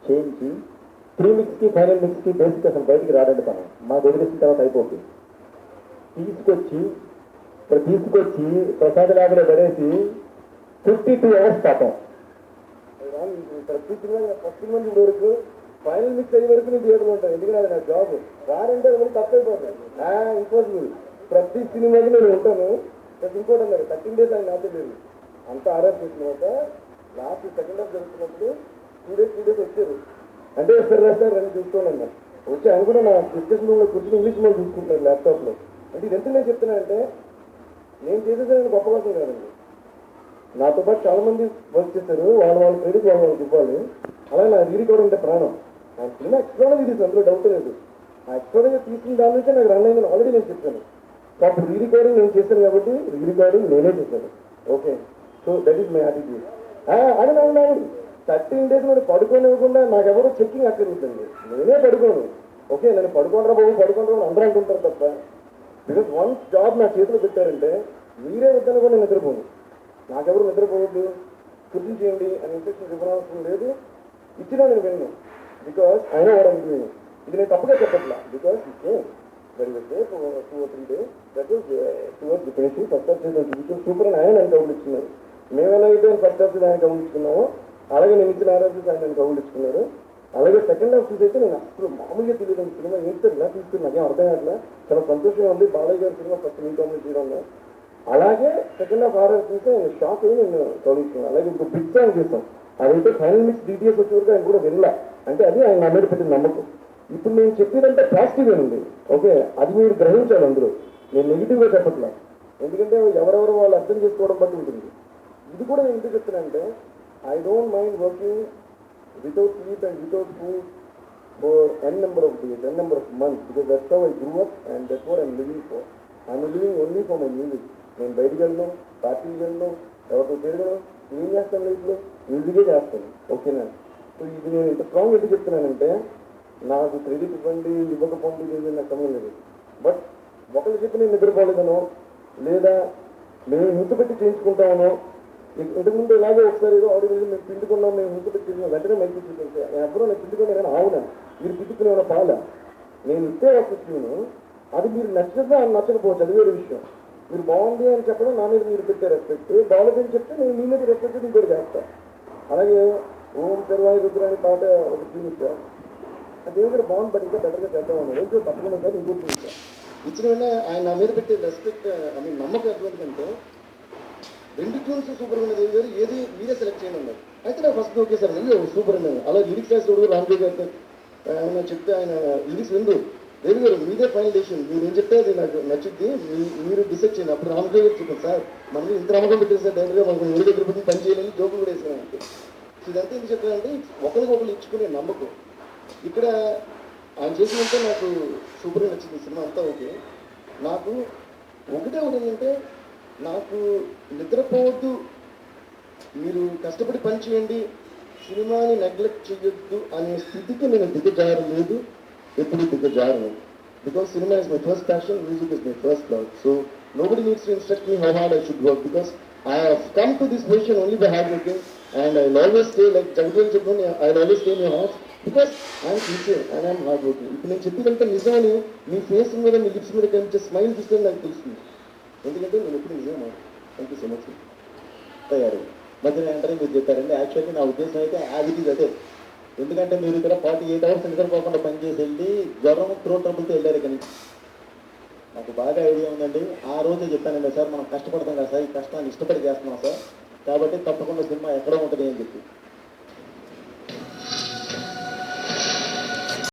చేయించి ప్రీమిక్స్కి final మిక్స్కి basic అసలు బయటికి రాడండి తను మాకు వదిలేసిన తర్వాత అయిపోతుంది. తీసుకొచ్చి ప్రసాద్ ల్యాబ్లో పడేసి 52 hours పాపం. ప్రతి సినిమా ఫస్ట్ మంది వరకు ఫైనల్ మిక్స్ అయ్యే వరకు నేను థియేటర్లో ఉంటాను. ఎందుకంటే అది నా జాబ్. రారంటే అది తప్పైపోతాను. ఇంపాసిబుల్. ప్రతి సినిమాకి నేను ఉంటాను. ఇంకోటి అన్నారు 13 days ఆయన నాతో లేదు. అంత ఆర్ఆర్ చేసిన లాస్ట్ సెకండ్ హాఫ్ జరుగుతున్నప్పుడు 2 days వచ్చారు. అంటే వస్తారు అని చూసుకోండి అన్నారు. వచ్చి ఆయన కూడా నా డిస్కషన్ రూమ్లో కూర్చొని ఇంగ్లీష్ సినిమా చూసుకుంటున్నారు ల్యాప్టాప్లో. అంటే ఇది ఎంత నేను చెప్తున్నానంటే నేను చేసేది గొప్ప కోసం కాదండి. నాతో పాటు చాలా మంది వర్క్ చేశారు. వాళ్ళ క్రెడిట్ వాళ్ళకి ఇవ్వాలి. అలాగే నా రీడి కూడా ఉంటే ప్రాణం. నా సినిమా ఎక్స్ట్రాగా తీసి అందులో డౌట్ లేదు. ఆ ఎక్స్ట్రాగా తీసిన దాని నుంచి నాకు రన్ అయిందని ఆల్రెడీ నేను చెప్పాను. సో అప్పుడు రీ రికార్డింగ్ నేను చేశాను కాబట్టి రీ రికార్డింగ్ నేనే చేశాను. Okay, so that is my attitude. అని నాకు 13 days నేను పడుకోనివ్వకుండా నాకెవరో చెక్కింగ్ అక్కర్లేదండి. నేనే పడుకోను. ఓకే, నేను పడుకోనరా బాబు పడుకోనరా అందరూ అనుకుంటారు తప్ప. బికాస్ వన్స్ జాబ్ నా చేతిలో పెట్టారంటే మీరే వద్దని కూడా నేను నిద్రపోను. నాకెవరు నిద్రపోవద్దు కుర్చీ చేయండి అని ఇన్స్ట్రక్షన్స్ ఇవ్వనవసరం లేదు. ఇచ్చినా నేను విన్నాను. బికాస్ ఆయన వాడని ఇది నేను తప్పుగా చెప్పట్లా. Because two or 3 days that is towards the finishing. First half చేసిన సూపర్ అని ఆయన కౌలు ఇచ్చుకున్నారు. మేము ఎలా అయితే ఫస్ట్ హాఫ్ ఆయన కౌలు ఇచ్చుకున్నామో అలాగే నేను ఇచ్చిన ఆర్ఆర్సీస్ ఆయన కౌలు ఇచ్చుకున్నారు. అలాగే సెకండ్ హాఫ్ చూసి అయితే నేను అసలు మామూలుగా తెలియదు సినిమా ఏంటో ఇలా తీసుకుని నాకేం అర్థం కావట్లా. చాలా సంతోషంగా ఉంది. బాలయ్య గారి సినిమా ఫస్ట్ మీ కామెంట్ చేయడంలో. అలాగే సెకండ్ హాఫ్ ఆర్ఆర్ చూస్తే నేను షాక్ అయ్యి నేను కౌలిస్తున్నాను. అలాగే ఇప్పుడు బిగ్ సాంగ్ చేస్తాం. అదైతే ఫైనల్ మిక్స్ డీటెయిల్స్ వచ్చేవరకు ఆయన కూడా వెళ్ళా. అంటే అది ఆయన నా మీద పెట్టిన నమ్మకం. ఇప్పుడు నేను చెప్పేదంటే పాజిటివ్గా ఉంది. ఓకే, అది మీరు గ్రహించాలి. అందులో నేను నెగిటివ్గా చెప్పట్లా. ఎందుకంటే ఎవరెవరు వాళ్ళు అర్థం చేసుకోవడం బట్టి ఉంటుంది. ఇది కూడా నేను ఎందుకు చెప్తున్నానంటే I don't mind working without sleep and without food for n number of days, n number of months, because that's how I grew up and that's what I'm living for. I'm living only for my music. నేను బయటికి వెళ్ళను, పార్టీకి వెళ్ళను, ఎవరితో తిరగను. ఏం చేస్తాను లైఫ్లో? మ్యూజికే చేస్తాను. ఓకేనా? సో ఇది నేను ఇంత స్ట్రాంగ్ ఎందుకు చెప్తున్నానంటే నాకు క్రెడిట్ ఇవ్వండి ఇవ్వకపోండి లేదు నాకు సమయం లేదు. బట్ ఒకళ్ళు చెప్పి నేను నిద్రపోలేదనో లేదా మేము హింస పెట్టి చేయించుకుంటామనో ఇంతకుముందు ఇలాగే ఒకసారి ఏదో ఆడియో మేము పిండుకున్నాం మేము హింస పెట్టి చేసిన వెంటనే మైకి చూపించే ఎవరో నేను పిండుకున్నాను అవునా మీరు పిండుకునే ఉన్న పాల నేను ఇస్తే ఒక స్కీను అది మీరు నచ్చినా నచ్చకపోవచ్చు. అది వేరే విషయం. మీరు బాగుంది అని చెప్పడం నా మీద మీరు పెట్టే రెస్పెక్ట్, బాగుందని చెప్తే నేను మీ మీద రెస్పెక్ట్ ఇంకోటి చేస్తాను. అలాగే ఓం సర్వాయి రుద్ర అని పాట ఒక ట్యూన్ ఇచ్చాను. అది ఏమైనా బాగుంది బట్ ఇంకా బెటర్గా చేద్దామన్నాడు. ఇంకో తప్పకుండా సార్ ఇంకోటి ఇచ్చాను. ఇచ్చిన వెంటనే ఆయన నా మీద పెట్టే రెస్పెక్ట్ నమ్మకం ఎటువంటిదంటే 2 ట్యూన్స్ సూపర్ ఉన్నది వేరు ఏది మీరే సెలెక్ట్ చేయండి అన్నారు. అయితే నాకు ఫస్ట్ ఓకే సార్ వెళ్ళి సూపర్ అన్నాను. అలా లిరిక్స్ రాసి రామ్దేవ్ గారు ఆయన చెప్తే ఆయన లిరిక్స్ రెండు వేరు వేరు మీదే ఫైనల్ డెసిషన్. మీరు ఏం చెప్తే అది నాకు నచ్చింది మీరు డిసైడ్ చేయండి. అప్పుడు రామదేవ్ గారు చెప్పారు సార్ మనం ఇంత నమ్మకం పెట్టేది సార్ డైరెక్ట్గా మనకు ఏడు దగ్గర పెట్టి పని చేయాలని జోకులు కూడా వేసానంటే. ఇదంతా ఎందుకు చెప్పానంటే ఒకరికొకరు ఇచ్చుకునే నమ్మకం. ఇక్కడ ఆయన చేసినంత నాకు సూపర్గా నచ్చింది సినిమా అంతా ఓకే. నాకు ఒకటే ఏంటంటే నాకు నిద్రపోవద్దు మీరు కష్టపడి పని చేయండి సినిమాని నెగ్లెక్ట్ చేయొద్దు అనే స్థితికి నేను దిగజారలేదు, ఎప్పుడు దిగజారను. Because cinema is my first passion, music is my first love. So nobody needs to instruct me how hard I should work because I have come to this position only by hard working and I always stay like Jagan చెప్పండి I always stay in your house because I'm sincere and I'm hard working. ఇప్పుడు నేను చెప్పినంత నిజమని మీ face మీద మీ lips మీద కనిపించే smile చూస్తే నాకు తెలుస్తుంది. ఎందుకంటే నేను ఎప్పుడు నిజం. Thank you so much. తయారు మధ్యలో వెంటనే మీరు చెప్పారండి. యాక్చువల్లీ నా ఉద్దేశం అయితే యాజ్ ఇట్ ఈజ్ అదే. ఎందుకంటే మీరు ఇక్కడ 48 hours నిద్రపోకుండా పనిచేసి వెళ్ళి జ్వరం త్రోట్ ట్రబుల్తో వెళ్ళారు. కానీ నాకు బాగా ఐడియా ఉందండి. ఆ రోజే చెప్పానండి సార్ మనం కష్టపడతాం కదా సార్, ఈ కష్టాన్ని ఇష్టపడి చేస్తున్నాం సార్ కాబట్టి తప్పకుండా సినిమా ఎక్కడ ఉంటుంది అని చెప్పి